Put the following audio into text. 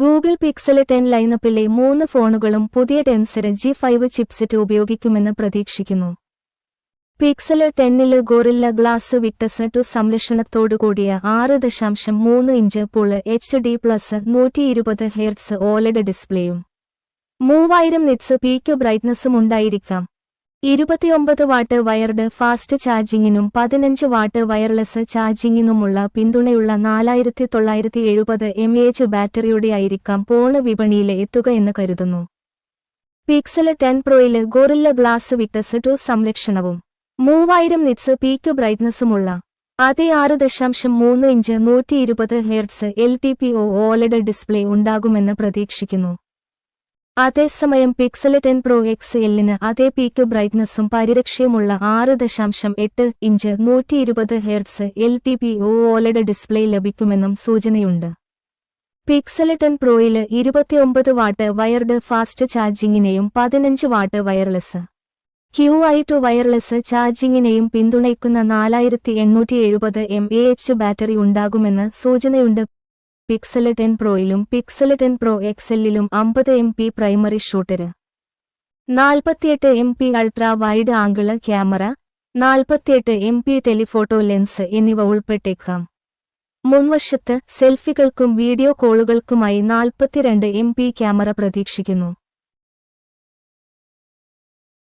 Google pixel 10 ലൈനപ്പിലെ 3 ഫോണുകളും പുതിയ tensor G5 chipset ഉപയോഗിക്കുമെന്ന് പ്രതീക്ഷിക്കുന്നു. പിക്സൽ 10-ല് ഗോറില്ല ഗ്ലാസ് വിക്ടസ് 2 സംരക്ഷണത്തോടുകൂടിയ 6.3 inch full HD+ 120 Hz OLED ഡിസ്പ്ലേയും 3000 നിറ്റ്സ് പീക്ക് ബ്രൈറ്റ്നസ്സും ഉണ്ടായിരിക്കാം. 29 വാട്ട് വയർഡ് ഫാസ്റ്റ് ചാർജിങ്ങിനും 15 വാട്ട് വയർലെസ് ചാർജിങ്ങിനുമുള്ള പിന്തുണയുള്ള 4970 mAh ബാറ്ററിയോടെയായിരിക്കാം ഫോൺ വിപണിയിൽ എത്തുക എന്ന് കരുതുന്നു. പിക്സൽ 10 പ്രോയിൽ ഗോറില്ല ഗ്ലാസ് വിക്ടസ് 2 സംരക്ഷണവും 3000 നിറ്റ്സ് പീക്ക് ബ്രൈറ്റ്നസ്സുമുള്ള അതേ 6.3 inch 120 Hz LTPO OLED display ഉണ്ടാകുമെന്ന് പ്രതീക്ഷിക്കുന്നു. അതേസമയം പിക്സൽ 10 പ്രോ XL-ന് അതേ പീക്ക് ബ്രൈറ്റ്നസ്സും പരിരക്ഷയുമുള്ള 6.8 inch 120 Hz LTPO OLED display ലഭിക്കുമെന്നും സൂചനയുണ്ട്. പിക്സൽ 10 പ്രോയിൽ 29 വാട്ട് വയർഡ് ഫാസ്റ്റ് ചാർജിങ്ങിനെയും 15 വാട്ട് വയർലെസ് Qi2 വയർലെസ് ചാർജിങ്ങിനെയും പിന്തുണയ്ക്കുന്ന 4870 mAh ബാറ്ററി ഉണ്ടാകുമെന്ന് സൂചനയുണ്ട്. പിക്സൽ 10 പ്രോയിലും പിക്സൽ 10 പ്രോ XL-ലും 50 MP primary shooter, 48 MP ultra wide angle camera, 48 MP telephoto lens എന്നിവ ഉൾപ്പെട്ടേക്കാം. മുൻവശത്ത് സെൽഫികൾക്കും വീഡിയോ കോളുകൾക്കുമായി 42 MP ക്യാമറ പ്രതീക്ഷിക്കുന്നു.